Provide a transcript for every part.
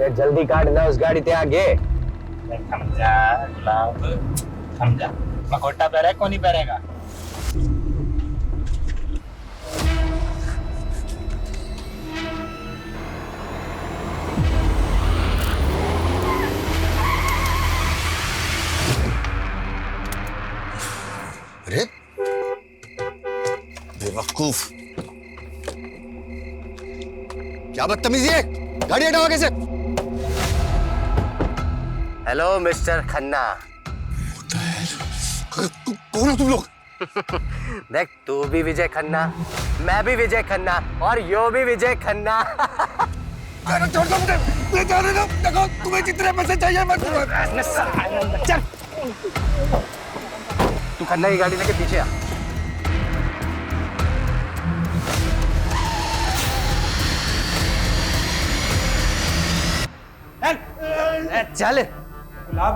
अरे जल्दी काट ना उस गाड़ी ते आगे। थम जा गुलाब, थम जा। मकोटा पहरे कौन नहीं पहरेगा? अरे बेवकूफ, क्या बदतमीजी है, गाड़ी हटाओ आगे से। Hello mister Khanna. कौन हो तुम लोग? देख तू भी विजय खन्ना, मैं भी विजय खन्ना और यो भी विजय खन्ना। अरे छोड़ दो मुझे, मैं जाने दो। देखो तुम्हें जितने पैसे चाहिए मैं दूंगा। चल तू खन्ना की गाड़ी लेके पीछे आ। चल गुलाब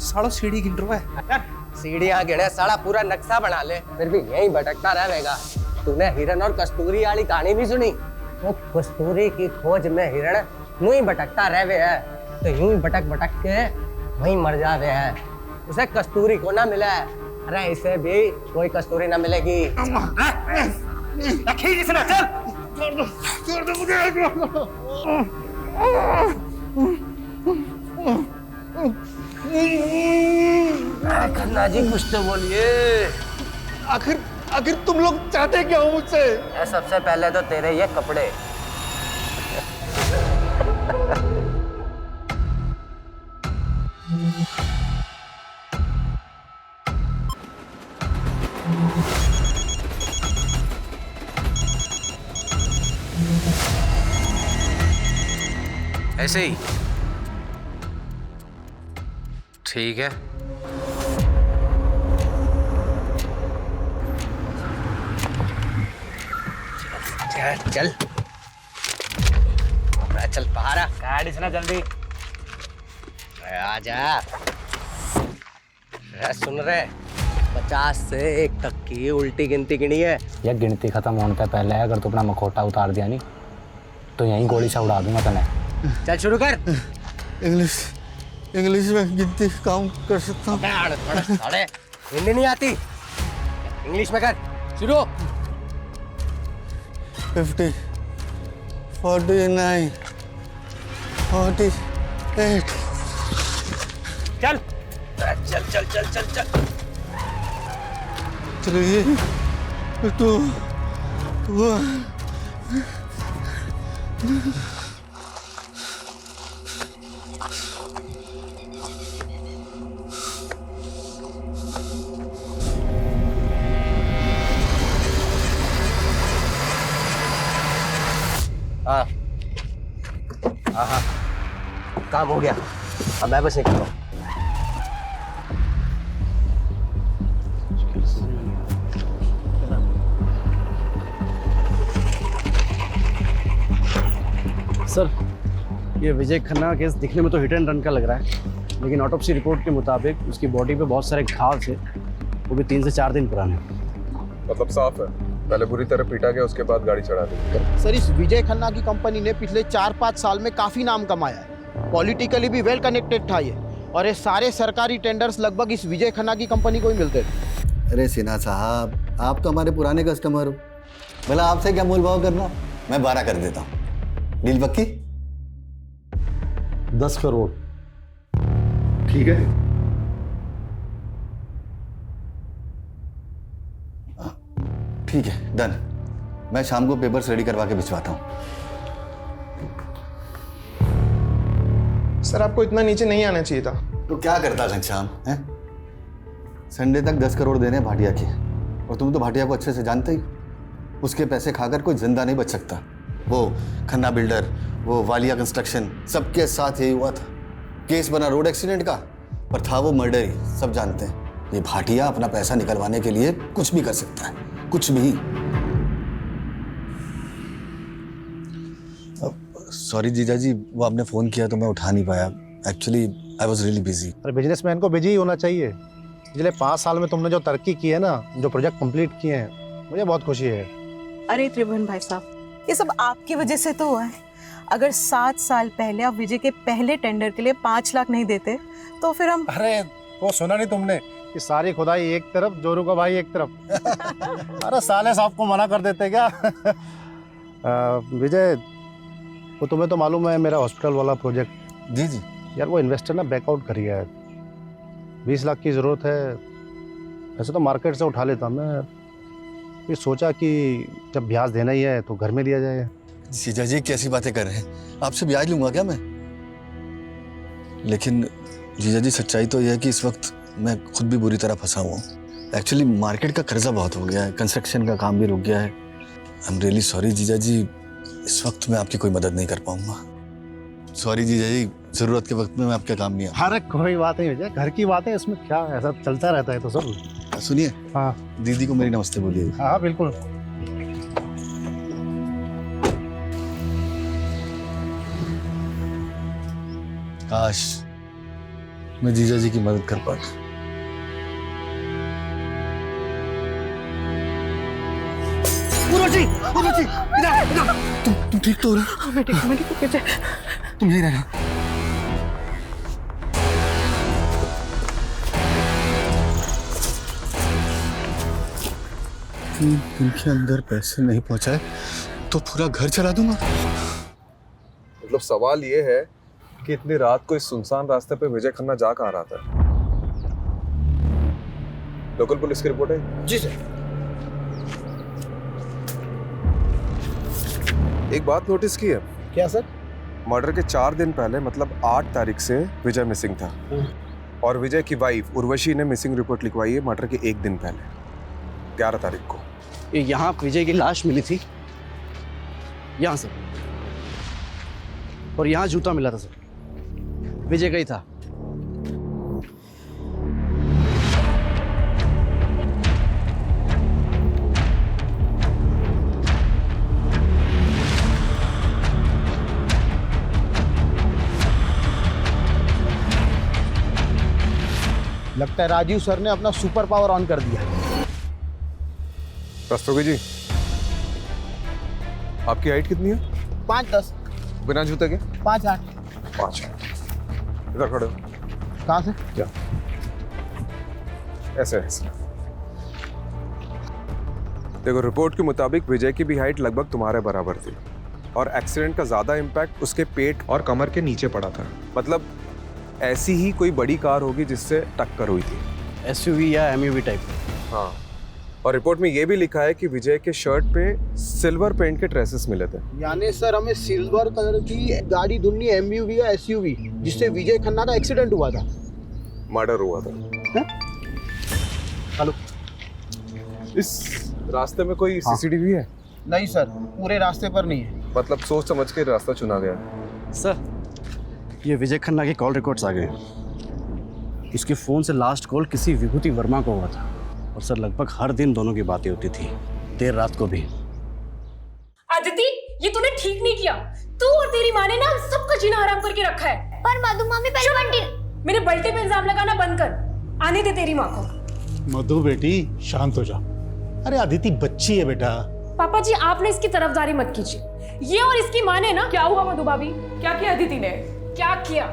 सालो सीढ़ी गिन रहा है। सीढ़ियां गिने साला पूरा नक्शा बना ले, फिर भी यहीं भटकता रहेगा। तूने हिरन और कस्तूरी वाली कहानी भी सुनी? वो कस्तूरी की खोज में हिरण यूं ही भटकता रहे है, तो यूं ही भटक भटक के वहीं मर जावे है। उसे कस्तूरी को ना मिला है, अरे इसे भी कोई कस्तूरी ना मिलेगी। छोड़ दो मुझे। खन्ना जी कुछ तो बोलिए। आखिर तुम लोग चाहते क्या हो मुझसे? सबसे पहले तो तेरे ये कपड़े। ऐसे ही ठीक है। चल चल चल बाहर आ। गाड़ी से ना जल्दी। आजा। सुन रहे, 50 से 1 तक की उल्टी गिनती गिनी है। यह गिनती खत्म होने से पहले अगर तू अपना मखौटा उतार दिया नहीं तो यहीं गोली से उड़ा दूंगा तने। चल शुरू कर। इंग्लिश में गिनती काम कर सकता हूँ। हिंदी नहीं आती, इंग्लिश में कर शुरू। 50, 49, 48। चल चल चल चल चल चल 3, 2, 1। हाँ हाँ काम हो गया, अब मैं बस निकल रहा हूँ। सर, ये विजय खन्ना केस दिखने में तो हिट एंड रन का लग रहा है, लेकिन ऑटोप्सी रिपोर्ट के मुताबिक उसकी बॉडी पे बहुत सारे घाव थे, वो भी 3 से 4 दिन पुराने। मतलब साफ है, पहले बुरी तरह पीटा गया, उसके बाद गाड़ी चढ़ा दी। सर, इस विजय खन्ना की कंपनी ने पिछले 4-5 साल में काफी नाम कमाया है। पॉलिटिकली भी वेल कनेक्टेड था ये, और ये सारे सरकारी टेंडर्स लगभग इस विजय खन्ना की कंपनी को ही मिलते थे। अरे सिन्हा साहब, आप तो हमारे पुराने कस्टमर हो, भला आपसे क्या मोल भाव करना। मैं 12 कर देता हूँ। डील पक्की? 10 करोड़। ठीक है। ठीक है, डन। मैं शाम को पेपर्स रेडी करवा के भिजवाता हूँ। सर, आपको इतना नीचे नहीं आना चाहिए था। तो क्या करता घनश्याम हैं? संडे तक 10 करोड़ देने भाटिया के, और तुम तो भाटिया को अच्छे से जानते ही। उसके पैसे खाकर कोई जिंदा नहीं बच सकता। वो खन्ना बिल्डर, वो वालिया कंस्ट्रक्शन, सबके साथ यही हुआ था। केस बना रोड एक्सीडेंट का, पर था वो मर्डर ही, सब जानते हैं। ये भाटिया अपना पैसा निकलवाने के लिए कुछ भी कर सकता है, कुछ भी। सॉरी जीजा जी, वो आपने फ़ोन किया तो मैं उठा नहीं पाया। Actually I was really busy. अरे बिजनेसमैन को बिजी ही होना चाहिए। पिछले 5 साल में तुमने जो तरक्की की है ना, जो प्रोजेक्ट कंप्लीट किए हैं, मुझे बहुत खुशी है। अरे त्रिभुवन भाई साहब, ये सब आपकी वजह से तो हुआ है। अगर 7 साल पहले आप विजय के पहले टेंडर के लिए 5 लाख नहीं देते तो फिर हम। अरे वो सुना नहीं तुमने कि सारी खुदाई एक तरफ, जोरू का भाई एक तरफ। अरे साले साहब को मना कर देते क्या? विजय, वो तुम्हें तो मालूम है मेरा हॉस्पिटल वाला प्रोजेक्ट। जी जी। यार वो इन्वेस्टर ना बैकआउट करी है, 20 लाख की ज़रूरत है। वैसे तो मार्केट से उठा लेता मैं, फिर सोचा कि जब ब्याज देना ही है तो घर में दिया जाए। जीजा जी कैसी बातें कर रहे हैं? आपसे ब्याज लूंगा क्या मैं? लेकिन जीजा जी सच्चाई तो यह है कि इस वक्त मैं खुद भी बुरी तरह फंसा हुआ हूँ। एक्चुअली मार्केट का कर्जा बहुत हो गया है, कंस्ट्रक्शन का काम भी रुक गया है। आई एम रियली सॉरी जीजा जी, इस वक्त मैं आपकी कोई मदद नहीं कर पाऊंगा। सॉरी जीजा जी, जरूरत के वक्त में मैं आपके काम नहीं आऊँ। अरे कोई बात नहीं विजय, घर की बात है, इसमें क्या ऐसा चलता रहता है तो सब। सुनिए, हाँ दीदी को मेरी नमस्ते बोलिए। हाँ बिल्कुल। काश मैं जीजा जी की मदद कर पाता। तुम ठीक तो हो रहा? मैं ठीक विजय। तुम यही रहना। इनके अंदर पैसे नहीं पहुंचाए तो पूरा घर चला दूंगा। मतलब सवाल ये है कि इतनी रात को इस सुनसान रास्ते पे विजय खन्ना जा कहाँ रहा था? लोकल पुलिस की रिपोर्ट है? जी सर। एक बात नोटिस की है? क्या सर? मर्डर के 4 दिन पहले मतलब 8 तारीख से विजय मिसिंग था, और विजय की वाइफ उर्वशी ने मिसिंग रिपोर्ट लिखवाई है मर्डर के 1 दिन पहले, 11 तारीख को। यहाँ विजय की लाश मिली थी, यहाँ सर, और यहाँ जूता मिला था सर, विजय का ही था। लगता है राजीव सर ने अपना सुपर पावर ऑन कर दिया। रस्तोगी जी, आपकी हाइट कितनी है? 5'10", बिना जूते के? 5'8". 5। इधर खड़े हो। कहाँ से? क्या? ऐसे ऐसे। देखो, रिपोर्ट के मुताबिक विजय की भी हाइट लगभग तुम्हारे बराबर थी, और एक्सीडेंट का ज्यादा इम्पैक्ट उसके पेट और कमर के नीचे पड़ा था। मतलब ऐसी ही कोई बड़ी कार होगी जिससे टक्कर हुई थी। SUV या MUV टाइप। हाँ, और रिपोर्ट में ये भी लिखा है कि विजय के शर्ट पे सिल्वर पेंट के ट्रेसेस मिले थे। यानी सर हमें सिल्वर कलर की गाड़ी ढूंढनी, MUV या SUV, जिससे विजय खन्ना का एक्सीडेंट हुआ था, मर्डर हुआ था। हेलो, इस रास्ते में कोई CCTV है? नहीं सर, पूरे रास्ते पर नहीं है। मतलब सोच समझ के रास्ता चुना गया। सर, ये विजय खन्ना के कॉल रिकॉर्ड्स आ गए। उसके फ़ोन से लास्ट कॉल किसी विभूति वर्मा को हुआ था, और सर लगभग हर दिन दोनों की बातें होती थी, देर रात को भी। अदिति, ये तूने ठीक नहीं किया। तू और तेरी माँ ने ना हम सबका जीना हराम करके रखा है। पर मधु मामी पहले बंटी। मेरे बल्टे पे इल्जाम लगाना बंद कर। आने दे तेरी माँ को। मधु बेटी शांत हो जा। अरे अदिति बच्ची है बेटा। पापा जी, आपने इसकी तरफदारी मत कीजिए। ये और इसकी माँ ने ना। क्या हुआ मधु भाभी? क्या किया अदिति ने? क्या किया?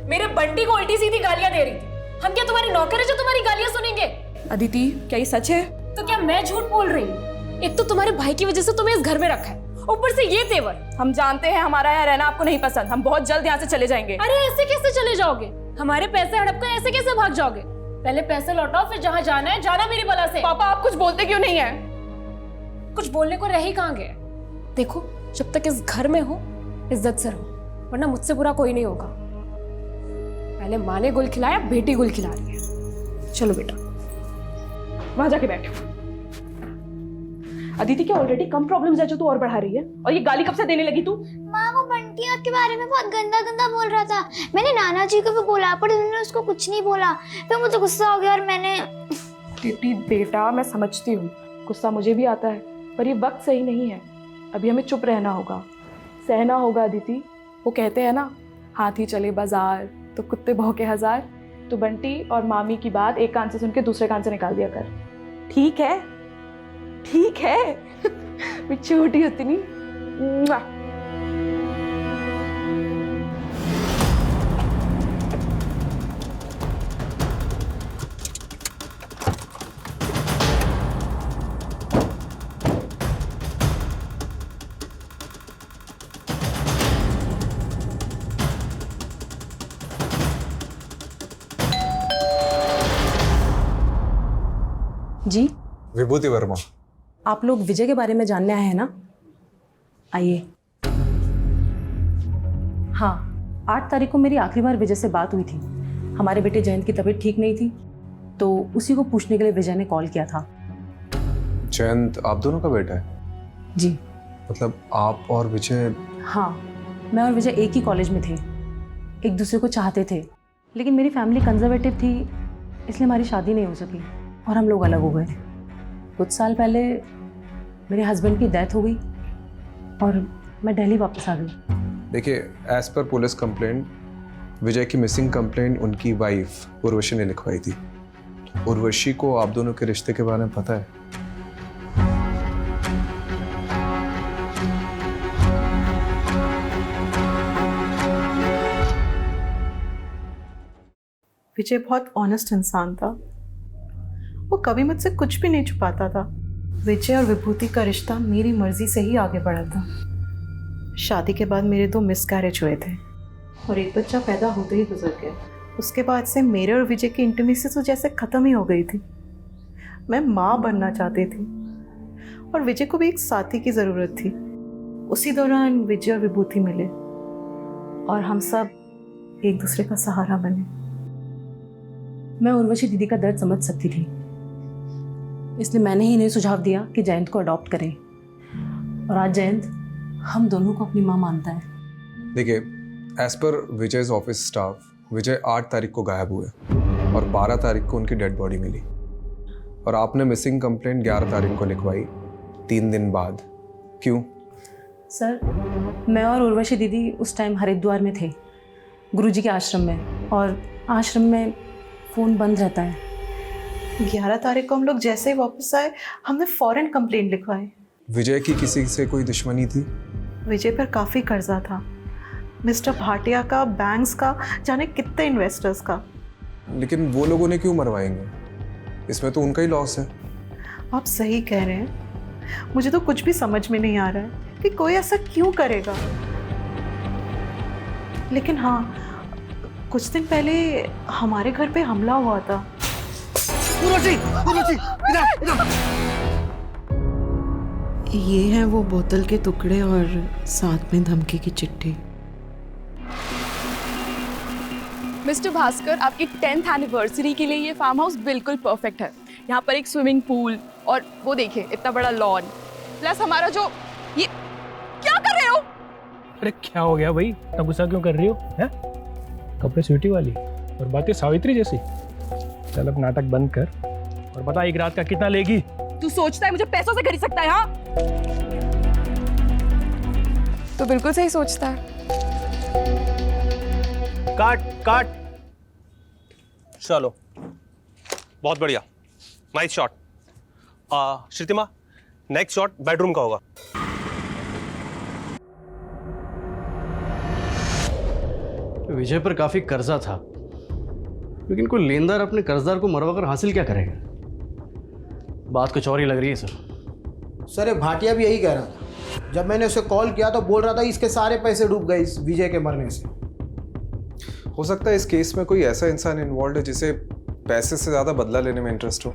मेरे बंटी को उल्टी सीधी गालियां दे रही थी। हम क्या तुम्हारे नौकर है जो तुम्हारी गालियां सुनेंगे? अदिति, क्या ये सच है? तो क्या मैं झूठ बोल रही हूँ? एक तो तुम्हारे भाई की वजह से तुम्हें इस घर में रखा है, ऊपर से ये तेवर। हम जानते हैं हमारा यहाँ रहना आपको नहीं पसंद। हम बहुत जल्द यहाँ से चले जाएंगे। अरे ऐसे कैसे चले जाओगे? हमारे पैसे हड़प कर ऐसे कैसे भाग जाओगे? पहले पैसे लौटाओ, फिर जहाँ जाना है जाना मेरी बला से। पापा, आप कुछ बोलते क्यों नहीं है? कुछ बोलने को रह ही कहाँ गए? देखो, जब तक इस घर में हो इज्जत से रहो, वरना मुझसे बुरा कोई नहीं होगा। पहले माँ ने गुल खिलाया, बेटी गुल खिला रही है। चलो बेटा, वहां जाके बैठो। अदिति, क्या ऑलरेडी कम प्रॉब्लम्स है जो तू और बढ़ा रही है? और ये गाली कब से देने लगी तू? माँ, वो बंटी आपके बारे में बहुत गंदा गंदा बोल रहा था। मैंने नाना जी को भी बोला, पर उन्होंने उसको कुछ नहीं बोला। फिर मुझे गुस्सा हो गया और मैंने। दीदी बेटा, मैं समझती हूँ, गुस्सा मुझे भी आता है, पर ये वक्त सही नहीं है। अभी हमें चुप रहना होगा, सहना होगा। अदिति, वो कहते हैं ना, हाथी चले बाजार तो कुत्ते भौंके 1000। तो बंटी और मामी की बात एक कान से सुन के दूसरे कान से निकाल दिया कर। ठीक है? ठीक है। मैं छोटी होती नहीं। जी विभूति वर्मा। आप लोग विजय के बारे में जानने आए हैं ना? आइए। हाँ, 8 तारीख को मेरी आखिरी बार विजय से बात हुई थी। हमारे बेटे जयंत की तबीयत ठीक नहीं थी, तो उसी को पूछने के लिए विजय ने कॉल किया था। जयंत आप दोनों का बेटा है? जी। मतलब आप और विजय? हाँ, मैं और विजय एक ही कॉलेज में थे, एक दूसरे को चाहते थे, लेकिन मेरी फैमिली कंजर्वेटिव थी, इसलिए हमारी शादी नहीं हो सकी और हम लोग अलग हो गए। कुछ साल पहले मेरे हस्बैंड की डेथ हो गई और मैं दिल्ली वापस आ गई। देखिए, एज पर पुलिस कंप्लेंट, विजय की मिसिंग कंप्लेंट उनकी वाइफ उर्वशी ने लिखवाई थी। उर्वशी को आप दोनों के रिश्ते के बारे में पता है? विजय बहुत ऑनेस्ट इंसान था। वो कभी मुझसे कुछ भी नहीं छुपाता था। विजय और विभूति का रिश्ता मेरी मर्जी से ही आगे बढ़ा था। शादी के बाद मेरे 2 मिसकैरेज हुए थे और एक बच्चा पैदा होते ही गुजर गया। उसके बाद से मेरे और विजय की इंटीमेसी तो जैसे ख़त्म ही हो गई थी। मैं माँ बनना चाहती थी और विजय को भी एक साथी की ज़रूरत थी। उसी दौरान विजय और विभूति मिले और हम सब एक दूसरे का सहारा बने। मैं उर्वशी दीदी का दर्द समझ सकती थी, इसलिए मैंने ही इन्हें सुझाव दिया कि जयंत को अडॉप्ट करें और आज जयंत हम दोनों को अपनी माँ मानता है। देखिए, as per Vijay's office staff, विजय 8 तारीख को गायब हुए और 12 तारीख को उनकी डेड बॉडी मिली और आपने मिसिंग कंप्लेंट 11 तारीख को लिखवाई, 3 दिन बाद। क्यों? सर, मैं और उर्वशी दीदी उस टाइम हरिद्वार में थे, गुरुजी के आश्रम में, और आश्रम में फ़ोन बंद रहता है। 11 तारीख को हम लोग जैसे ही वापस आए, हमने फौरन कंप्लेंट लिखवाई। विजय की किसी से कोई दुश्मनी थी? विजय पर काफ़ी कर्जा था, मिस्टर भाटिया का, बैंक्स का, जाने कितने इन्वेस्टर्स का। लेकिन वो लोगों ने क्यों मरवाएंगे? इसमें तो उनका ही लॉस है। आप सही कह रहे हैं। मुझे तो कुछ भी समझ में नहीं आ रहा है कि कोई ऐसा क्यों करेगा। लेकिन हाँ, कुछ दिन पहले हमारे घर पे हमला हुआ था। ये है वो बोतल के टुकड़े और साथ में धमकी की चिट्ठी। मिस्टर भास्कर, आपकी 10th एनिवर्सरी के लिए ये फार्म हाउस बिल्कुल परफेक्ट है। यहाँ पर एक स्विमिंग पूल और वो देखिए इतना बड़ा लॉन, प्लस हमारा जो ये क्या कर रहे हो? अरे क्या हो गया भाई, इतना गुस्सा क्यों कर रही हो? हैं? कपड़े स्वीटी वाली और बातें सावित्री जैसी। चल अब नाटक बंद कर और बता एक रात का कितना लेगी? तू सोचता है मुझे पैसों से खरीद सकता है? हाँ, तो बिल्कुल सही सोचता है। काट काट। चलो, बहुत बढ़िया, nice shot. Shrutima, next shot bedroom का होगा। विजय पर काफी कर्जा था, लेकिन कोई लेनदार अपने कर्जदार को मरवा कर हासिल क्या करेगा? बात कुछ और ही लग रही है सर, ये भाटिया भी यही कह रहा था। जब मैंने उसे कॉल किया तो बोल रहा था इसके सारे पैसे डूब गए इस विजय के मरने से। हो सकता है इस केस में कोई ऐसा इंसान इन्वॉल्व है जिसे पैसे से ज़्यादा बदला लेने में इंटरेस्ट हो।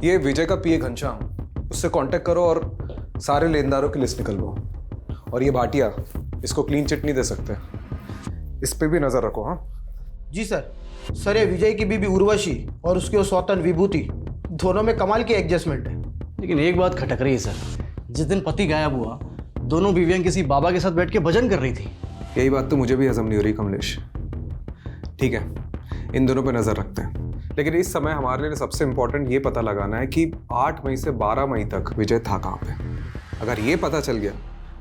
ये विजय का पीए घनश्याम, उससे कांटेक्ट करो और सारे लेनदारों की लिस्ट निकलवाओ। और ये भाटिया, इसको क्लीन चिट नहीं दे सकते, इस पे भी नज़र रखो। हाँ जी सर। सर, ये विजय की बीबी उर्वशी और उसकी वो सौतन विभूति, दोनों में कमाल की एडजस्टमेंट है। लेकिन एक बात खटक रही है सर, जिस दिन पति गायब हुआ, दोनों बीवियां किसी बाबा के साथ बैठ के भजन कर रही थी। यही बात तो मुझे भी हजम नहीं हो रही कमलेश। ठीक है, इन दोनों पे नज़र रखते हैं, लेकिन इस समय हमारे लिए सबसे इंपॉर्टेंट ये पता लगाना है कि 8 मई से 12 मई तक विजय था कहाँ पे। अगर ये पता चल गया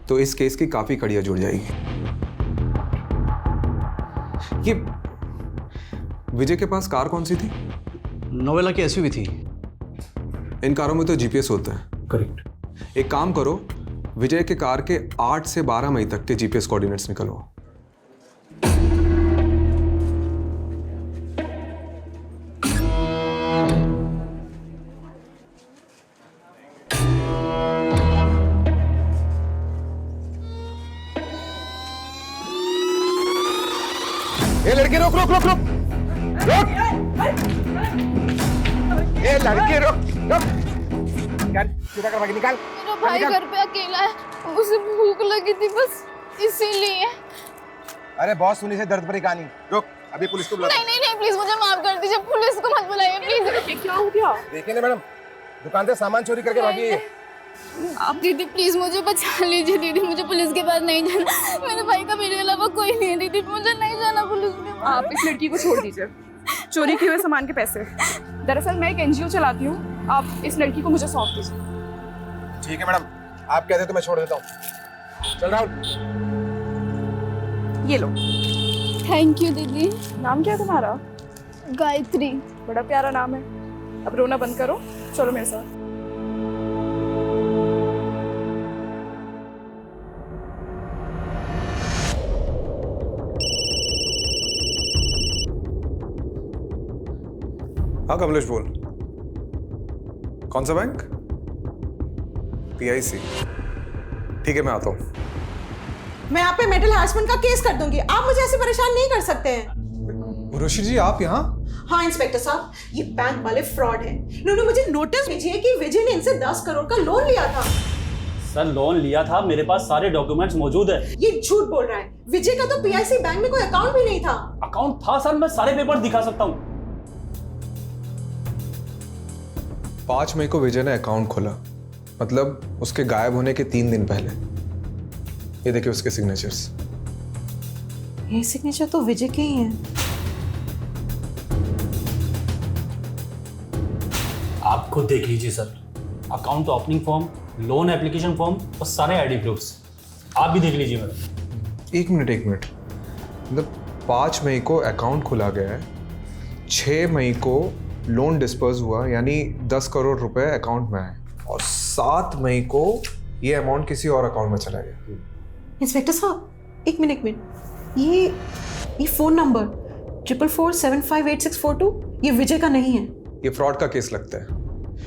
तो इस केस की काफ़ी कड़ियाँ जुड़ जाएगी। ये विजय के पास कार कौन सी थी? नोवेला की एसयूवी थी। इन कारों में तो जीपीएस होता है। करेक्ट। एक काम करो, विजय के कार के 8 से 12 मई तक के जीपीएस कोऑर्डिनेट्स निकलवाओ। ये लड़के, रोक रोक रोक रोक रोक। ए लड़के रुक रुक, निकाल सीधा कर भागी, निकाल। मेरा भाई घर पे अकेला है, उसे भूख लगी थी बस इसीलिए। अरे बहुत सुनी से दर्द भरी कहानी, रुक अभी पुलिस को बुला। नहीं नहीं नहीं, प्लीज मुझे माफ कर दीजिए, पुलिस को मत बुलाइए प्लीज। क्या हो गया? देखिए ना मैडम, दुकान से सामान चोरी करके भागी है। आप दीदी प्लीज मुझे बचा लीजिए दीदी, मुझे पुलिस के पास नहीं जाना, मेरे भाई का मेरे अलावा कोई नहीं है दीदी, मुझे नहीं जाना पुलिस के पास। आप इस लड़की को छोड़ दीजिए, चोरी किए हुए सामान के पैसे। दरअसल मैं एक एनजीओ चलाती हूँ, आप इस लड़की को मुझे सौंप दीजिए। ठीक है मैडम, आप कहते तो मैं छोड़ देता हूँ। चल राहुल। ये लो। थैंक यू दीदी। नाम क्या है तुम्हारा? गायत्री। बड़ा प्यारा नाम है। अब रोना बंद करो, चलो मेरे साथ। हाँ कमलेश बोल। कौन सा बैंक? PIC। ठीक है मैं आता हूँ। मैं आप पे मेंटल हैरेसमेंट का केस कर दूंगी, आप मुझे ऐसे परेशान नहीं कर सकते हैं। उर्वशी जी आप यहाँ? हाँ इंस्पेक्टर साहब, ये बैंक वाले फ्रॉड हैं। इन्होंने मुझे नोटिस भेजी है कि विजय ने इनसे 10 करोड़ का लोन लिया था। सर लोन लिया था, मेरे पास सारे डॉक्यूमेंट्स मौजूद है। ये झूठ बोल रहा है। विजय का तो PIC बैंक में कोई अकाउंट भी नहीं था। अकाउंट था सर, मैं सारे पेपर दिखा सकता हूँ। 5 मई को विजय ने अकाउंट खोला, मतलब उसके गायब होने के 3 दिन पहले। ये देखिए उसके सिग्नेचर्स। ये सिग्नेचर तो विजय के ही हैं। आप खुद देख लीजिए sir, account opening form, loan application form और सारे आईडी प्रूफ्स आप भी देख लीजिए मैडम। एक मिनट, मतलब 5 मई को अकाउंट खुला गया है, 6 मई को लोन डिस्पर्स हुआ, यानी 10 करोड़ रुपए अकाउंट में आए, और 7 मई को ये अमाउंट किसी और अकाउंट में चला गया। इंस्पेक्टर साहब एक मिनट, ये फोन नंबर 4447584642 ये विजय का नहीं है। ये फ्रॉड का केस लगता है,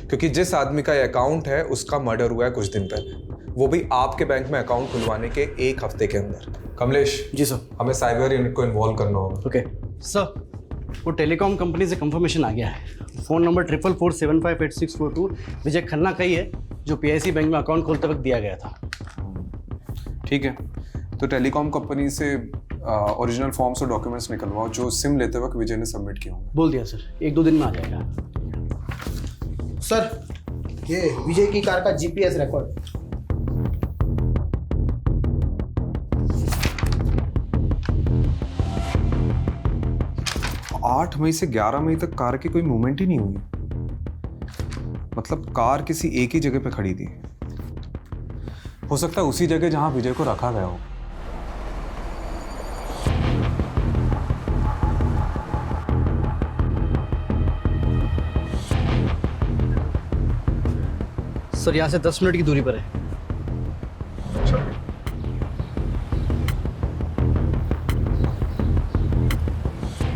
क्योंकि जिस आदमी का ये अकाउंट है उसका मर्डर हुआ है कुछ दिन पहले, वो भी आपके बैंक में अकाउंट खुलवाने के 1 हफ्ते के अंदर। कमलेश जी सर। हमें साइबर यूनिट को इन्वॉल्व करना होगा। ओके सर, वो टेलीकॉम कंपनी से कंफर्मेशन आ गया है। फ़ोन नंबर 4447584642 विजय खन्ना का ही है, जो PIC बैंक में अकाउंट खोलते वक्त दिया गया था। ठीक है, तो टेलीकॉम कंपनी से ओरिजिनल फॉर्म्स और डॉक्यूमेंट्स निकलवाओ जो सिम लेते वक्त विजय ने सबमिट किए होंगे। बोल दिया सर, 1-2 दिन में आ जाएगा। सर ये विजय की कार का GPS रिकॉर्ड। आठ मई से 11 मई तक कार की कोई मूवमेंट ही नहीं हुई, मतलब कार किसी एक ही जगह पे खड़ी थी। हो सकता है उसी जगह जहां विजय को रखा गया हो। सर यहाँ से 10 मिनट की दूरी पर है।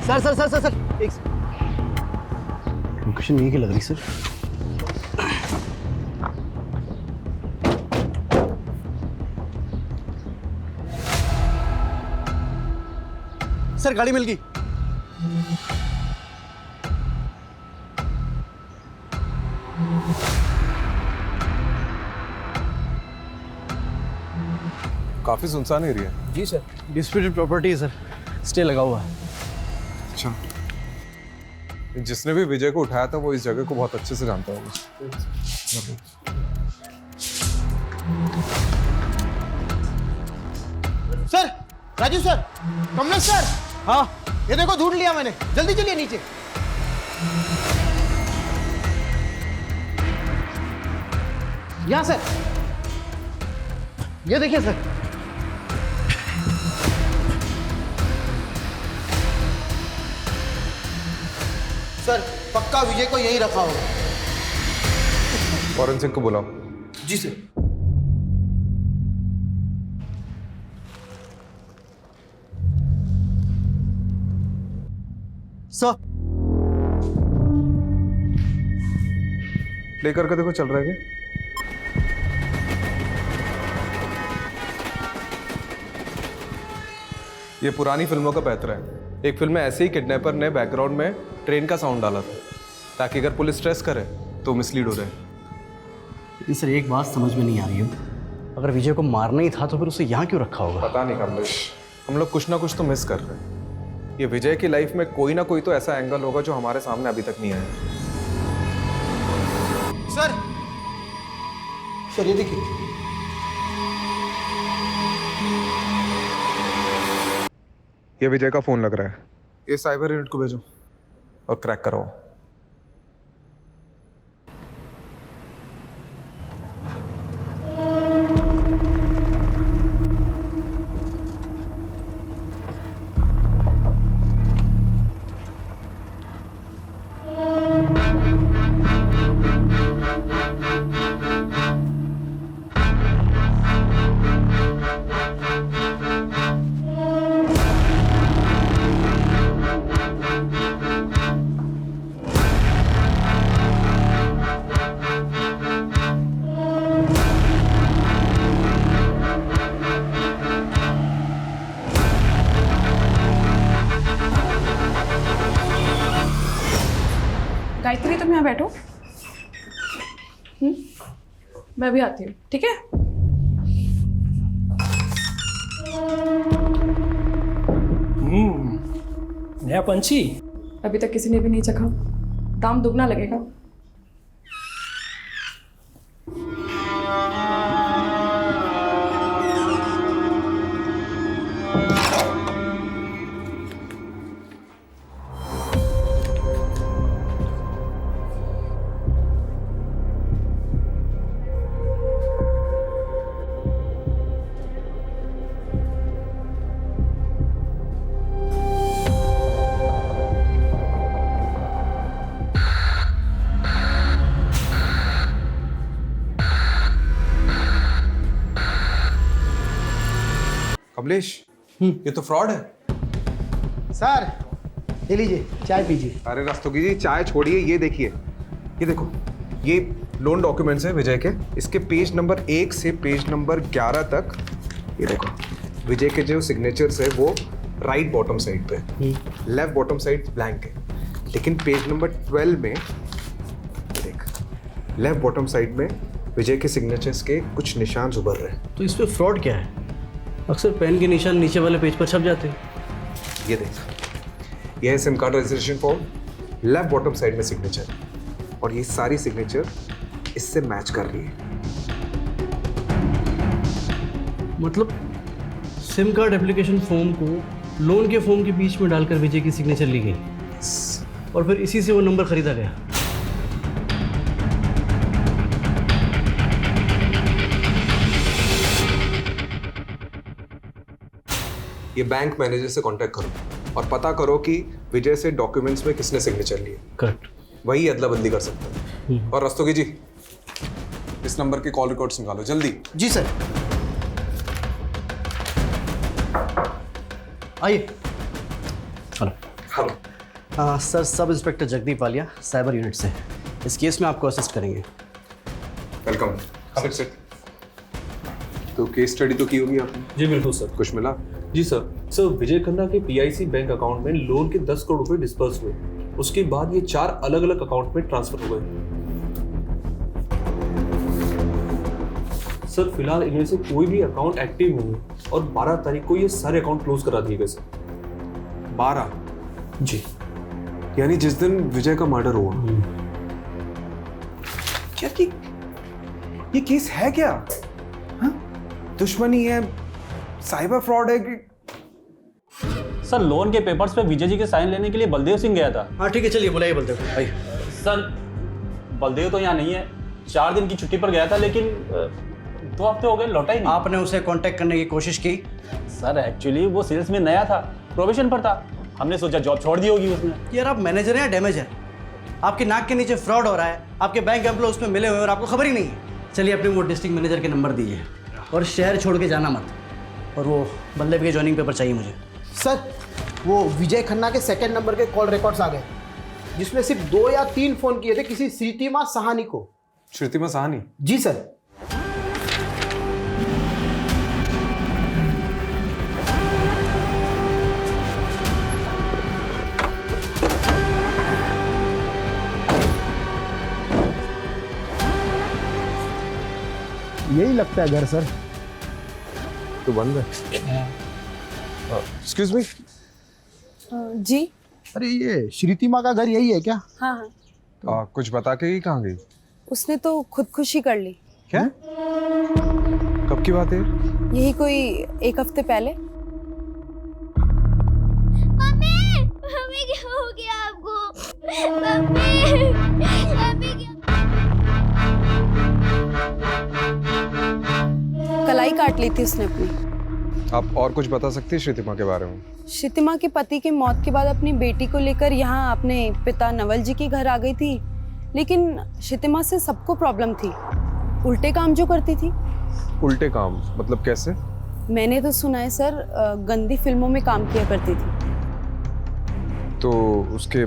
Sir sir sir sir sir एक लोकेशन यही की लग रही सर। सर गाड़ी मिल गई। काफी सुनसान एरिया है। जी सर। डिस्प्यूटेड प्रॉपर्टी है सर, स्टे लगा हुआ है। अच्छा, जिसने भी विजय को उठाया था वो इस जगह को बहुत अच्छे से जानता होगा। Sir, Raju sir, Kamlesh sir. हाँ ये देखो ढूंढ लिया मैंने, जल्दी चलिए नीचे। यहाँ सर, ये देखिए सर। सर पक्का विजय को यहीं रखा होगा। फॉरेंसिक को बुलाओ। जी सर। सर प्ले करके देखो चल रहा है क्या? ये पुरानी फिल्मों का पैतरा है। एक फिल्म में ऐसे ही किडनैपर ने बैकग्राउंड में ट्रेन का साउंड डाला था। ताकि अगर पुलिस स्ट्रेस करे तो मिसलीड हो जाए। लेकिन सर एक बात समझ में नहीं आ रही है, अगर विजय को मारना ही था तो फिर उसे यहाँ क्यों रखा होगा? पता नहीं कमलेश, हम लोग कुछ ना कुछ तो मिस कर रहे हैं। ये विजय की लाइफ में कोई ना कोई तो ऐसा एंगल होगा जो हमारे सामने अभी तक नहीं आया। सर ये देखिए, ये विजय का फोन लग रहा है। ये साइबर यूनिट को भेजो और क्रैक कराओ। गायत्री तुम यहाँ बैठो। मैं भी आती हूँ, ठीक है? नया पंछी। अभी तक किसी ने भी नहीं चखा, दाम दुगना लगेगा। कमलेश, ये तो फ्रॉड है। सर ये लीजिए चाय पीजिए। अरे रस्तोगी जी, चाय छोड़िए, ये देखिए, ये देखो, ये लोन डॉक्यूमेंट्स हैं विजय के। इसके पेज नंबर 1 से पेज नंबर 11 तक ये देखो, विजय के जो सिग्नेचर्स है वो राइट बॉटम साइड पे, लेफ्ट बॉटम साइड ब्लैंक है। लेकिन पेज नंबर 12 में ये देख, लेफ्ट बॉटम साइड में विजय के सिग्नेचर्स के कुछ निशान उभर रहे हैं। तो इसमें फ्रॉड क्या है? अक्सर पेन के निशान नीचे वाले पेज पर छप जाते हैं। ये देख, यह है SIM card registration form, left bottom side में सिग्नेचर, और ये सारी सिग्नेचर इससे मैच कर रही है। मतलब सिम कार्ड एप्लीकेशन फॉर्म को लोन के फॉर्म के बीच में डालकर विजय की सिग्नेचर ली गई और फिर इसी से वो नंबर खरीदा गया। ये बैंक मैनेजर से कांटेक्ट करो और पता करो कि विजय से डॉक्यूमेंट्स में किसने सिग्नेचर लिए। करेक्ट, वही अदला बंदी कर सकता है। और रस्तोगी जी, इस नंबर के कॉल रिकॉर्ड्स निकालो जल्दी। जी सर। आइए। Hello. Hello. Sir, sub inspector Jagdeep Walia, cyber unit से। इस केस में आपको असिस्ट करेंगे। वेलकम। Sit sit. तो केस स्टडी तो की होगी आपने? जी बिल्कुल सर। कुछ मिला? जी सर विजय खन्ना के पीआईसी बैंक अकाउंट में लोन के 10 करोड़ रुपए डिस्पर्स हुए। उसके बाद ये 4 अलग अलग अकाउंट में ट्रांसफर हो गए। सर फिलहाल इनमें से कोई भी अकाउंट एक्टिव नहीं है और 12 तारीख को ये सारे अकाउंट क्लोज करा दिए गए सर। 12? जी। यानी जिस दिन विजय का मर्डर हुआ। क्या ये केस है क्या? हाँ? दुश्मनी है, साइबर फ्रॉड है कि? सर लोन के पेपर्स पे विजय जी के साइन लेने के लिए बलदेव सिंह गया था। हाँ ठीक है, चलिए बुलाइए बलदेव भाई। सर बलदेव तो यहाँ नहीं है, 4 दिन की छुट्टी पर गया था, लेकिन 2 हफ्ते हो गए लौटा ही नहीं। आपने उसे कांटेक्ट करने की कोशिश की? सर एक्चुअली वो सेल्स में नया था, प्रोबेशन पर था, हमने सोचा जॉब छोड़ दी होगी उसने। यार आप मैनेजर हैं या डैमेजर? आपके नाक के नीचे फ्रॉड हो रहा है, आपके बैंक एम्प्लॉय उसमें मिले हुए और आपको खबर ही नहीं है। चलिए अपने वो डिस्ट्रिक्ट मैनेजर के नंबर दीजिए और शहर छोड़ के जाना मत। और वो बलदेव के ज्वाइनिंग पेपर चाहिए मुझे। सर वो विजय खन्ना के 2nd नंबर के कॉल रिकॉर्ड्स आ गए, जिसमें सिर्फ 2 या 3 फोन किए थे किसी श्रीतिमा साहनी को। श्रुतिमा साहनी? जी सर। यही लगता है घर सर। तो बंद है। Excuse me. जी। अरे ये श्रीति माँ का घर यही है क्या? हाँ हाँ, कुछ बता के ही कहाँ गई? उसने तो खुदकुशी कर ली। क्या? कब की बात है? यही कोई 1 हफ्ते पहले। मम्मी, मम्मी क्या हो गया आपको? मम्मी, मम्मी क्या? कलाई काट ली थी उसने अपनी। आप और कुछ बता सकती है श्रीतिमा के बारे में? श्रीतिमा के पति की मौत के बाद अपनी बेटी को लेकर यहाँ अपने पिता नवल जी के घर आ गई थी, लेकिन श्रीतिमा से सबको प्रॉब्लम थी। उल्टे काम जो करती थी। उल्टे काम मतलब कैसे? मैंने तो सुना है सर, गंदी फिल्मों में काम किया करती थी। तो उसके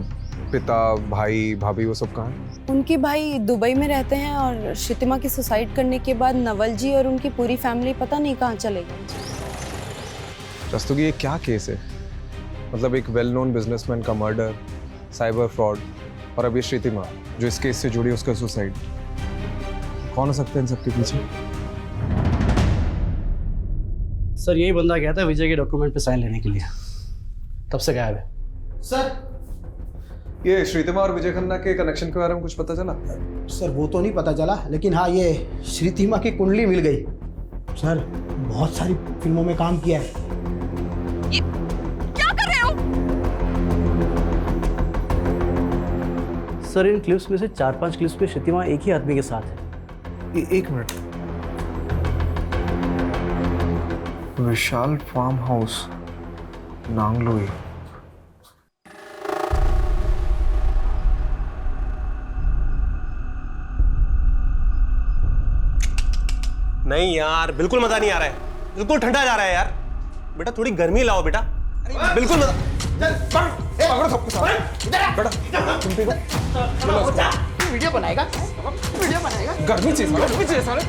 पिता, भाई, भाभी वो सब कहाँ हैं? उनके भाई दुबई में रहते हैं और श्रीतिमा की सुसाइड करने के बाद नवल जी और उनकी पूरी फैमिली पता नहीं कहाँ चले गए। रस्तोगी, ये क्या केस है? मतलब एक वेल नोन बिजनेसमैन का मर्डर, साइबर फ्रॉड और अब ये श्रीतिमा जो इस केस से जुड़ी उसका सुसाइड। कौन हो सकते हैं इन सबके पीछे? सर यही बंदा गया था विजय के डॉक्यूमेंट पे साइन लेने के लिए, तब से गायब है। सर ये श्रीतिमा और विजय खन्ना के कनेक्शन के बारे में कुछ पता चला? सर वो तो नहीं पता चला, लेकिन हाँ ये श्रीतिमा की कुंडली मिल गई। सर बहुत सारी फिल्मों में काम किया है। ये क्या कर रहे हो? सर इन क्लिप्स में से 4-5 क्लिप्स पे श्रीतिमा एक ही आदमी के साथ है। एक मिनट। विशाल फार्म हाउस, नांगलोई। नहीं यार, बिल्कुल मजा नहीं आ रहा है, बिल्कुल ठंडा जा रहा है यार। बेटा थोड़ी गर्मी लाओ बेटा। बिल्कुल मजा। पकड़ो सबको। बेटा तुम भी वीडियो बनाएगा, वीडियो बनाएगा। गर्मी चाहिए, गर्मी चाहिए साले।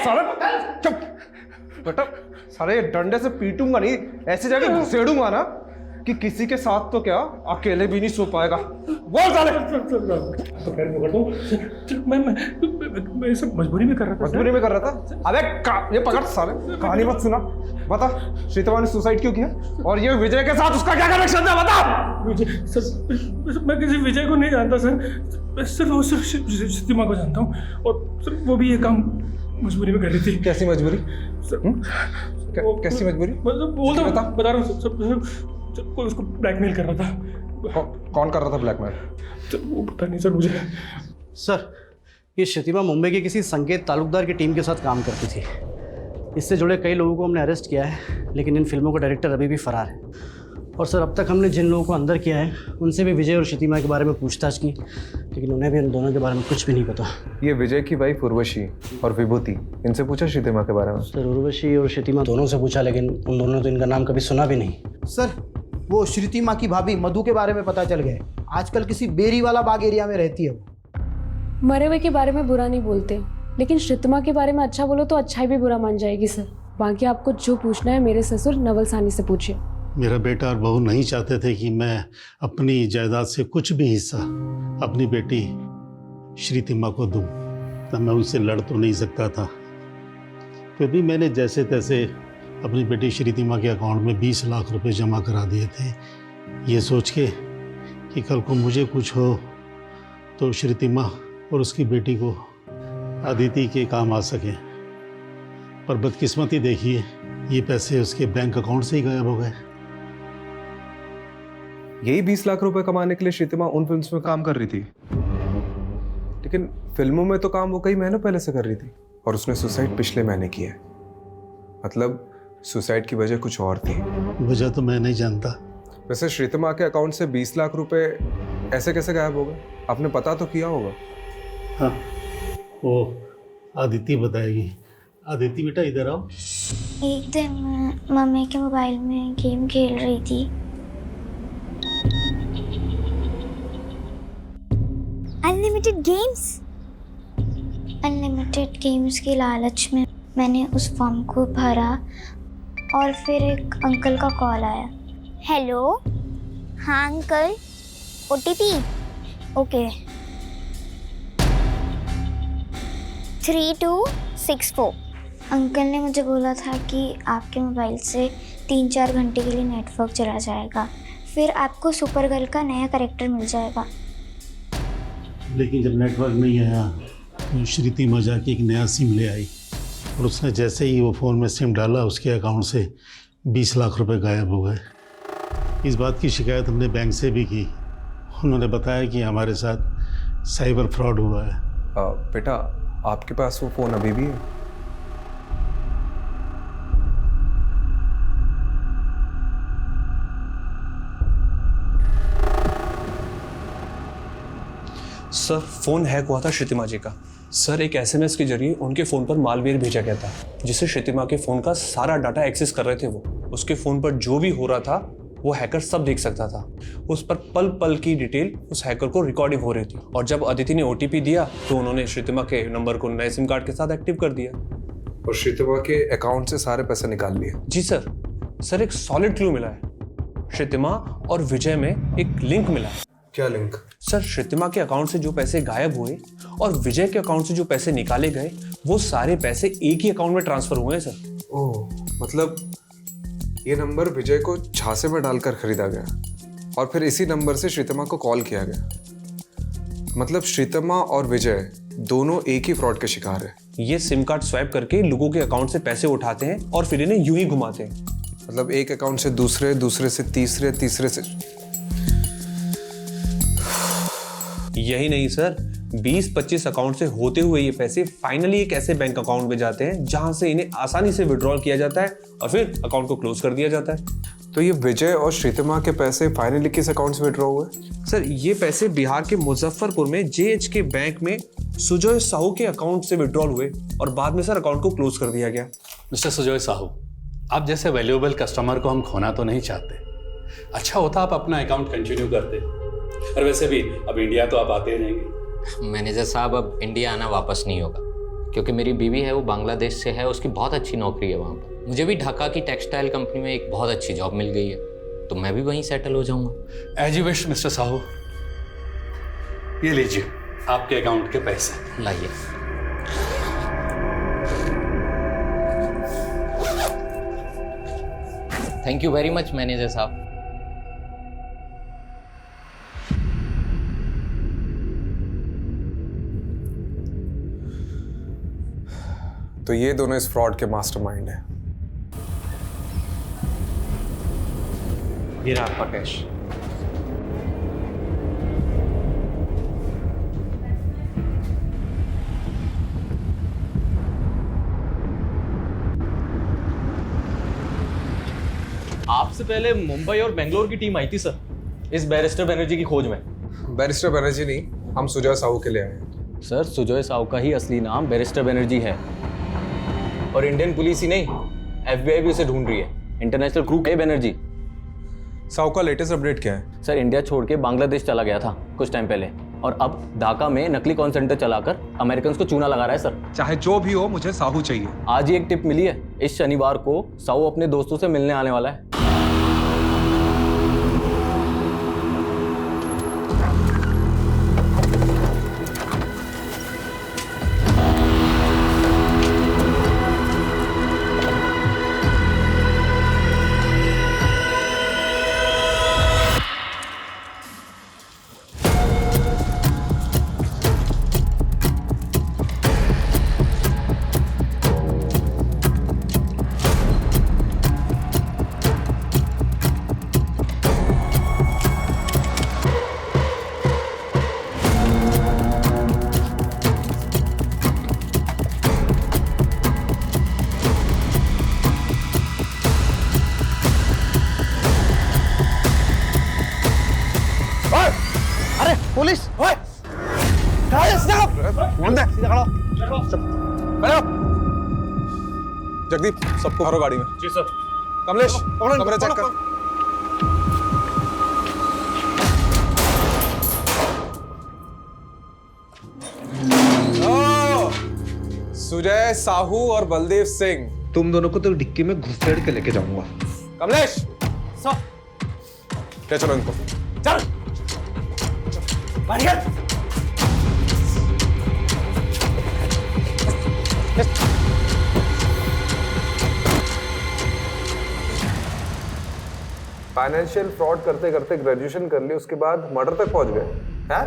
साले चुप। बेटा साले डंडे से पीटूंगा नहीं, ऐसी जगह घुसेड़ूंगा ना कि किसी के साथ तो क्या अकेले भी नहीं सो पाएगा। बोल साले। मैं सब मजबूरी में कर रहा था। मजबूरी में कर रहा था? अबे ये पकड़ साले, कहानी मत सुना। बता श्रीतिमा ने सुसाइड क्यों किया और ये विजय के साथ उसका क्या कनेक्शन था? बता। विजय सर, मैं किसी विजय को नहीं जानता सर, मैं सिर्फ श्रीतिमा को जानता हूँ और सर वो भी ये काम मजबूरी में कर रही थी। कैसी मजबूरी? कैसी मजबूरी? मतलब बोलता बता रहा हूँ सर, कोई उसको ब्लैकमेल कर रहा था। कौन कर रहा था ब्लैकमेल? तो वो पता नहीं सर मुझे। सर ये श्रीतिमा मुंबई के किसी संकेत तालुकदार की टीम के साथ काम करती थी। इससे जुड़े कई लोगों को हमने अरेस्ट किया है, लेकिन इन फिल्मों का डायरेक्टर अभी भी फरार है। और सर अब तक हमने जिन लोगों को अंदर किया है उनसे भी विजय और श्रीतिमा के बारे में पूछताछ की, लेकिन उन्हें भी इन दोनों के बारे में कुछ भी नहीं पता। ये विजय की वाइफ उर्वशी और विभूति, इनसे पूछा श्रीतिमा के बारे में? सर उर्वशी और श्रीतिमा दोनों से पूछा, लेकिन उन दोनों ने तो इनका नाम कभी सुना भी नहीं। सर वो श्रीतिमा की भाभी मधु के बारे में पता चल गए, आजकल किसी बेरी वाला बाग एरिया में रहती है वो। मरे हुए के बारे में बुरा नहीं बोलते, लेकिन श्रीतिमा के बारे में अच्छा बोलो तो अच्छाई भी बुरा मान जाएगी सर। बाकी आपको जो पूछना है मेरे ससुर नवल सानी से पूछिए। मेरा बेटा और बहू नहीं चाहते थे कि मैं अपनी जायदाद से कुछ भी हिस्सा अपनी बेटी श्रीतिमा को दूं, तब मैं उनसे लड़ तो नहीं सकता था। फिर भी मैंने जैसे तैसे अपनी बेटी श्रीतिमा के अकाउंट में 20 लाख रुपए जमा करा दिए थे, ये सोच के कि कल को मुझे कुछ हो तो श्रीतिमा और उसकी बेटी को अदिति के काम आ सके। पर बदकिस्मती देखिए, ये पैसे उसके बैंक अकाउंट से ही गायब हो गए। यही 20 लाख रुपए कमाने के लिए श्रीतिमा उन फिल्म्स में काम कर रही थी, लेकिन फिल्मों में तो काम वो कई महीनों पहले से कर रही थी और उसने सुसाइड पिछले महीने किया है। मतलब सुसाइड की वजह कुछ और थी। वजह तो मैं नहीं जानता। वैसे श्रीतिमा के अकाउंट से 20 लाख रुपए ऐसे कैसे गायब हो गए? आपने पता तो किया होगा। हाँ वो आदिति बताएगी। आदिति बेटा इधर आओ। एक दिन मैं मम्मी के मोबाइल में गेम खेल रही थी। अनलिमिटेड गेम्स के लालच में मैंने उस फॉर्म को भरा और फिर एक अंकल का कॉल आया। हेलो, हाँ अंकल, OTP ओके 3264। अंकल ने मुझे बोला था कि आपके मोबाइल से 3-4 घंटे के लिए नेटवर्क चला जाएगा, फिर आपको सुपर गर्ल का नया कैरेक्टर मिल जाएगा। लेकिन जब नेटवर्क नहीं आया तो श्रीतिमा जाके एक नया सिम ले आई और उसने जैसे ही वो फ़ोन में सिम डाला उसके अकाउंट से 20 लाख रुपए गायब हो गए। इस बात की शिकायत हमने बैंक से भी की। उन्होंने बताया कि हमारे साथ साइबर फ्रॉड हुआ है। बेटा, आपके पास वो फ़ोन अभी भी है? सर, फ़ोन हैक हुआ था श्रुतिमा जी का। सर, एक SMS के जरिए उनके फ़ोन पर मालवेयर भेजा गया था, जिससे श्रुतिमा के फ़ोन का सारा डाटा एक्सेस कर रहे थे वो। उसके फ़ोन पर जो भी हो रहा था वो हैकर सब देख सकता था। उस पर पल पल की डिटेल उस हैकर को रिकॉर्डिंग हो रही थी। और जब अदिति ने OTP दिया तो उन्होंने श्रुतिमा के नंबर को नए सिम कार्ड के साथ एक्टिव कर दिया और श्रुतिमा के अकाउंट से सारे पैसे निकाल लिए। जी सर। सर, एक सॉलिड क्लू मिला है। श्रुतिमा और विजय में एक लिंक मिला है। क्या लिंक? सर, श्रुतिमा के अकाउंट से जो पैसे गायब हुए और विजय के अकाउंट से जो पैसे निकाले गए, वो सारे पैसे एक ही अकाउंट में ट्रांसफर हुए हैं सर। ओह, मतलब ये नंबर विजय को झांसे में डालकर खरीदा गया और फिर इसी नंबर से श्रुतिमा को कॉल किया गया। मतलब श्रुतिमा और विजय दोनों एक ही फ्रॉड के शिकार हैं। ये सिम कार्ड स्वैप करके लोगों के अकाउंट से पैसे उठाते हैं और फिर इन्हें यूं ही घुमाते हैं। मतलब एक अकाउंट से दूसरे, दूसरे से तीसरे, तीसरे से। यही नहीं सर, 20-25 अकाउंट से होते हुए ये पैसे फाइनली एक ऐसे बैंक अकाउंट में जाते हैं जहां से इन्हें आसानी से विड्रॉल किया जाता है और फिर अकाउंट को क्लोज कर दिया जाता है। तो ये विजय और श्रुतिमा के पैसे फाइनली किस अकाउंट से विड्रॉ हुए? सर, ये पैसे बिहार के मुजफ्फरपुर में JH के बैंक में सुजय साहू के अकाउंट से विड्रॉल हुए और बाद में सर अकाउंट को क्लोज कर दिया गया। मिस्टर सुजय साहू, आप जैसे वैल्यूएबल कस्टमर को हम खोना तो नहीं चाहते। अच्छा होता आप अपना अकाउंट कंटिन्यू करते। और वैसे भी अब इंडिया तो आप आते ही रहेंगे। मैनेजर साहब, अब इंडिया आना वापस नहीं होगा, क्योंकि मेरी बीवी है वो बांग्लादेश से है, उसकी बहुत अच्छी नौकरी है वहाँ पर। मुझे भी ढाका की टेक्सटाइल कंपनी में एक बहुत अच्छी जॉब मिल गई है, तो मैं भी वहीं सेटल हो जाऊँगा। As you wish mister Sahu. ये लीजिए आपके अकाउंट के पैसे। लाइए। Thank you very much manager साहब। तो ये दोनों इस फ्रॉड के मास्टरमाइंड हैं। ये रहा आपका कैश। आपसे पहले मुंबई और बेंगलोर की टीम आई थी सर, इस बैरिस्टर बनर्जी की खोज में। बैरिस्टर बनर्जी नहीं, हम सुजय साहू के लिए आए हैं। सर, सुजय साहू का ही असली नाम बैरिस्टर बनर्जी है और इंडियन पुलिस ही नहीं, FBI भी उसे ढूंढ रही है। इंटरनेशनल क्रू है बनर्जी। साहू का लेटेस्ट अपडेट क्या है? सर, इंडिया छोड़ के बांग्लादेश चला गया था कुछ टाइम पहले और अब ढाका में नकली कॉल सेंटर चलाकर अमेरिकन को चूना लगा रहा है सर। चाहे जो भी हो, मुझे साहू चाहिए। आज ही एक टिप मिली है, इस शनिवार को साहू अपने दोस्तों से मिलने आने वाला है। पुलिस! जगदीप, सबको भरो गाड़ी में। जी सर। कमलेश, कमरा चेक कर। सुजय साहू और बलदेव सिंह, तुम दोनों को तो डिक्की में घुसेड़ के लेके जाऊंगा। कमलेश! ले चलो इनको। चल बढ़िया। फाइनेंशियल फ्रॉड करते करते ग्रेजुएशन कर ली, उसके बाद मर्डर तक पहुंच गए हैं?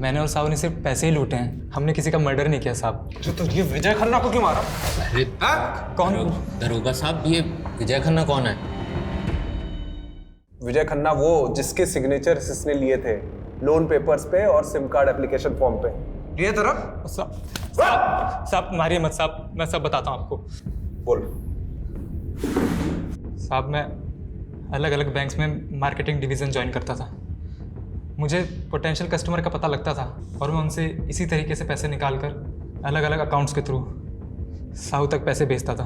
मैंने और साहब ने सिर्फ पैसे ही लूटे हैं, हमने किसी का मर्डर नहीं किया साहब। तो ये विजय खन्ना को क्यों मारा? अरे कौन? दरोगा साहब, ये विजय खन्ना कौन है? विजय खन्ना वो जिसके सिग्नेचर्स इसने लिए थे लोन पेपर्स पे और सिम कार्ड एप्लीकेशन फॉर्म पे। लिए तरह साहब मारिए मत साहब, मैं सब बताता हूँ आपको। बोल। साहब मैं अलग अलग बैंक्स में मार्केटिंग डिवीज़न ज्वाइन करता था। मुझे पोटेंशियल कस्टमर का पता लगता था और मैं उनसे इसी तरीके से पैसे निकाल कर अलग अलग अकाउंट्स के थ्रू साहू तक पैसे भेजता था।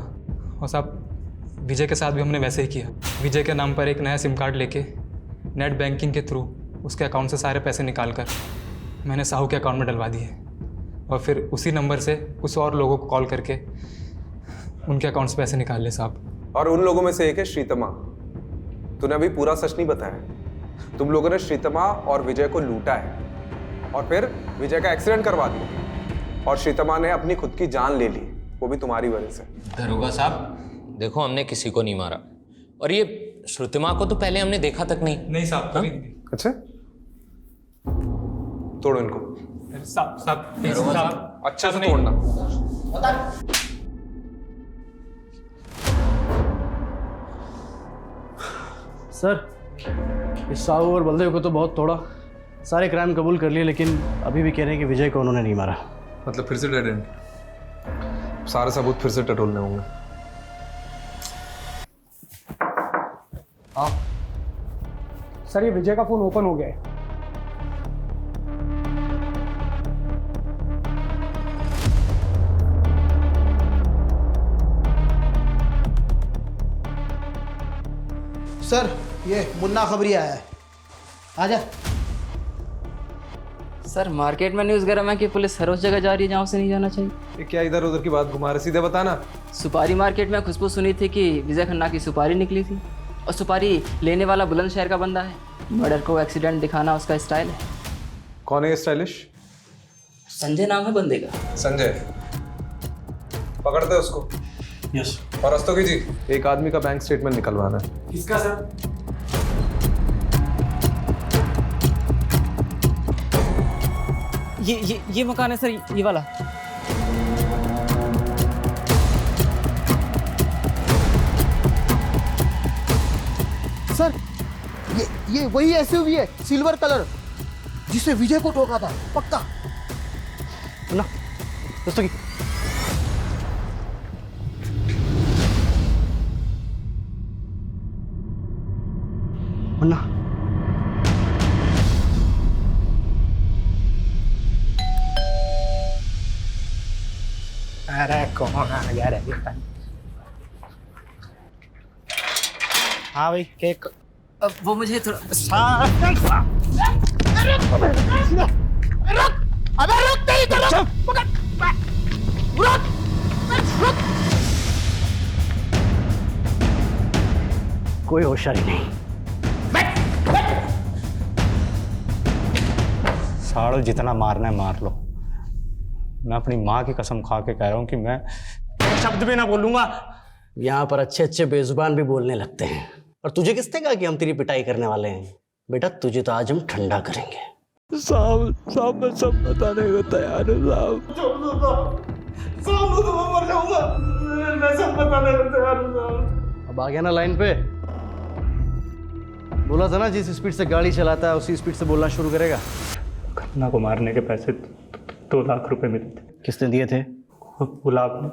और साहब विजय के साथ भी हमने वैसे ही किया। विजय के नाम पर एक नया सिम कार्ड लेके नेट बैंकिंग के थ्रू उसके अकाउंट से सारे पैसे निकाल कर मैंने साहू के अकाउंट में डलवा दिए और फिर उसी नंबर से कुछ और लोगों को कॉल करके उनके अकाउंट से पैसे निकाल ले साहब। और उन लोगों में से एक है श्रीतमा। तूने अभी पूरा सच नहीं बताया। तुम लोगों ने श्रीतमा और विजय को लूटा है और फिर विजय का एक्सीडेंट करवा दिया और श्रीतमा ने अपनी खुद की जान ले ली, वो भी तुम्हारी वजह से। दरोगा साहब देखो, हमने किसी को नहीं मारा और ये श्रुतिमा को तो पहले हमने देखा तक नहीं साहब। अच्छा, तोड़ो इनको। साहब अच्छा से तोड़ना। सर इस साहू और बलदेव को तो बहुत तोड़ा, सारे क्राइम कबूल कर लिए, लेकिन अभी भी कह रहे हैं कि विजय को उन्होंने नहीं मारा। मतलब फिर से डेड एंड? सारे सबूत फिर से टटोलने होंगे। हाँ सर, ये विजय का फोन ओपन हो गया है। सर ये मुन्ना खबरी आया है, आजा। सर मार्केट में न्यूज़ गरम है कि पुलिस हर उस जगह जा रही है जहाँ उसे नहीं जाना चाहिए। ये क्या इधर उधर की बात घुमा रहे, सीधे बताना। सुपारी मार्केट में खुशबू सुनी थी कि विजय खन्ना की सुपारी निकली थी और सुपारी लेने वाला बुलंदशहर का बंदा है। मर्डर को एक्सीडेंट दिखाना उसका स्टाइल है। कौन है ये स्टाइलिश? संजय नाम है बंदे का। संजय, पकड़ते उसको। यस। और रस्तोगी जी, एक आदमी का बैंक स्टेटमेंट निकलवाना है। किसका सर? ये मकान है सर, ये वाला। सर ये वही एसयूवी है, सिल्वर कलर, जिसे विजय को ठोका था, पक्का। ना दोस्तों की मुन्ना, अरे कौन आ गया रे? हाँ भाई, केक। वो मुझे थोड़ा अबे रुक नहीं तो रुक। कोई होशियारी नहीं। साड़ो जितना मारना है मार लो। मैं अपनी माँ की कसम खा के कह रहा हूँ कि मैं शब्द भी ना बोलूंगा। यहाँ पर अच्छे अच्छे बेजुबान भी बोलने लगते हैं। और तुझे किसने कहा कि हम तेरी पिटाई करने वाले हैं? बेटा तुझे तो आज हम ठंडा करेंगे। साहब मैं सब बताने को तैयार हूँ साहब तो मैं मर जाऊंगा, मैं सब बताने को तैयार हूँ। अब आ गया ना लाइन पे? बोला था ना जिस स्पीड से गाड़ी चलाता है उसी स्पीड से बोलना शुरू करेगा। खन्ना को मारने के पैसे 2 लाख रुपए मिले थे। किसने दिए थे? गुलाब ने।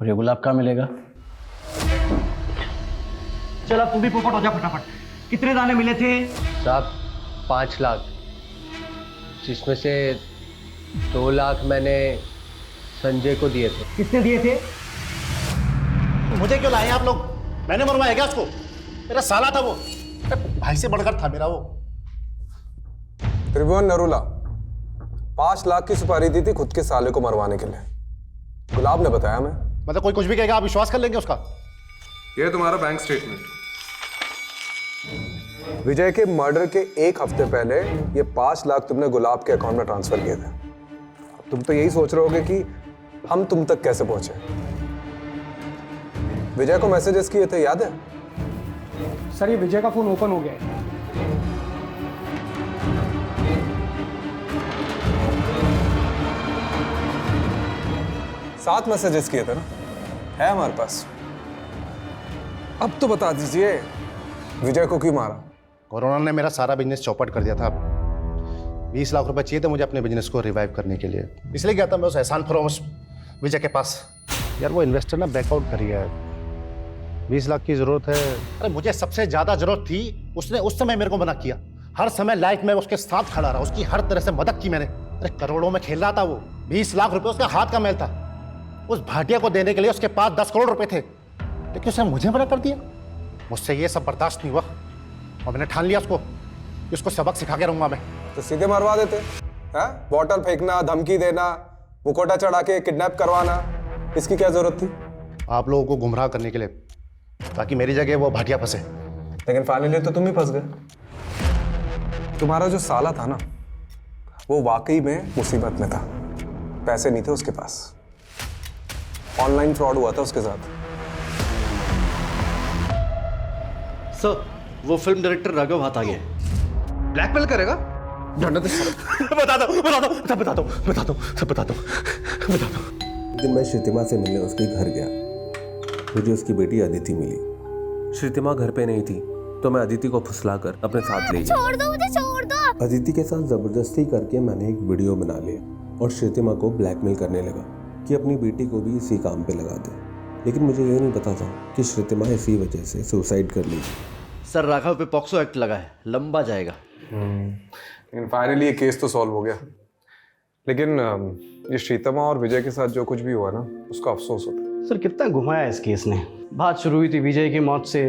और ये गुलाब कहाँ मिलेगा? चल अब तू भी पोपट हो जा फटाफट। कितने दाने मिले थे? साहब 5 लाख, जिसमें से 2 लाख मैंने संजय को दिए थे। किसने दिए थे? मुझे क्यों लाए आप लोग? मैंने मरवाया क्या उसको? मेरा साला था वो, भाई से बढ़कर था मेरा वो। त्रिभुवन नरूला 5 लाख की सुपारी दी थी खुद के साले को मरवाने के लिए। गुलाब ने बताया हमें। मतलब कोई कुछ भी कहेगा आप विश्वास कर लेंगे उसका? ये तुम्हारा बैंक स्टेटमेंट। विजय के मर्डर के एक हफ्ते पहले ये 5 लाख तुमने गुलाब के अकाउंट में ट्रांसफर किए थे। तुम तो यही सोच रहे होगे कि हम तुम तक कैसे पहुंचे। विजय को मैसेजेस किए थे, याद है? सर ये विजय का फोन ओपन हो गया है। 7 मैसेजेस किए थे ना, है हमारे पास। अब तो बता दीजिए विजय को क्यों मारा? कोरोना ने मेरा सारा बिजनेस चौपट कर दिया था। 20 लाख रुपए चाहिए थे मुझे अपने बिजनेस को रिवाइव करने के लिए, इसलिए गया था मैं उस एहसान फरोश विजय के पास। यार वो इन्वेस्टर ना बैकआउट कर गया है। 20 लाख की जरूरत है। अरे मुझे सबसे ज्यादा जरूरत थी, उसने उस समय मेरे को मना किया। हर समय लाइफ में उसके साथ खड़ा रहा, उसकी हर तरह से मदद की मैंने। अरे करोड़ों में खेल रहा था वो। 20 लाख रुपए उसका हाथ का मैल था। उस भाटिया को देने के लिए उसके पास 10 करोड़ रुपए थे, लेकिन उसने मुझे मना कर दिया। मुझसे ये सब बर्दाश्त नहीं हुआ और मैंने ठान लिया उसको सबक सिखा के रहूंगा मैं। तो सीधे मरवा देते हैं? बॉटल फेंकना, धमकी देना, मुकोटा चढ़ा के किडनैप करवाना, इसकी क्या जरूरत थी? आप लोगों को गुमराह करने के लिए, ताकि मेरी जगह वो भाटिया फंसे। लेकिन फाइनली तो तुम ही फंस गए। तुम्हारा जो साला था ना, वो वाकई में मुसीबत में था। पैसे नहीं थे उसके पास, ऑनलाइन फ्रॉड हुआ था उसके साथ। सर वो फिल्म डायरेक्टर राघव हाथ आ गया है। ब्लैकमेल करेगा? बता दो। लेकिन मैं श्रीतिमा से मिलने उसके घर गया। मुझे उसकी बेटी अदिति मिली। श्रीतिमा घर पे नहीं थी, तो मैं अदिति को फुसलाकर अपने साथ ले गया। छोड़ दो मुझे, छोड़ दो। अदिति के साथ जबरदस्ती करके मैंने एक वीडियो बना लिया और श्रीतिमा को ब्लैकमेल करने लगा कि अपनी बेटी को भी इसी काम पे लगा दे। लेकिन मुझे ये नहीं पता था कि श्रीतिमा इसी वजह से सुसाइड कर ली। सर राघव पे पॉक्सो एक्ट लगा है, लंबा जाएगा। लेकिन फाइनली ये केस तो सॉल्व हो गया। लेकिन ये श्रीतमा और विजय के साथ जो कुछ भी हुआ ना, उसका अफसोस होता है। सर कितना घुमाया इस केस ने। बात शुरू हुई थी विजय की मौत से,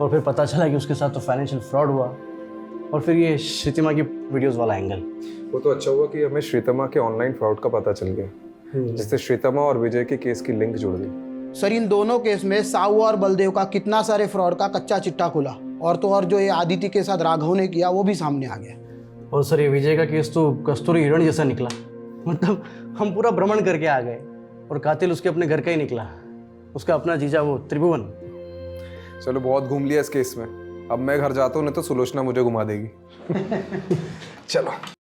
और फिर पता चला कि उसके साथ तो फाइनेंशियल फ्रॉड हुआ, और फिर ये श्रीतिमा की वीडियोस वाला एंगल। वो तो अच्छा हुआ कि हमें श्रीतमा के ऑनलाइन फ्रॉड का पता चल गया, जिससे श्रीतमा और विजय के केस की लिंक जुड़ गई। सर इन दोनों केस में साहू और बलदेव का कितना सारे फ्रॉड का कच्चा चिट्टा खुला, और तो और जो ये आदिति के साथ राघव ने किया वो भी सामने आ गया। और सर ये विजय का केस तो कस्तूरी हिरण जैसा निकला। मतलब हम पूरा भ्रमण करके आ गए और कातिल उसके अपने घर का ही निकला, उसका अपना जीजा वो त्रिभुवन। चलो बहुत घूम लिया इस केस में, अब मैं घर जाता हूँ, नहीं तो सुलोचना मुझे घुमा देगी। चलो।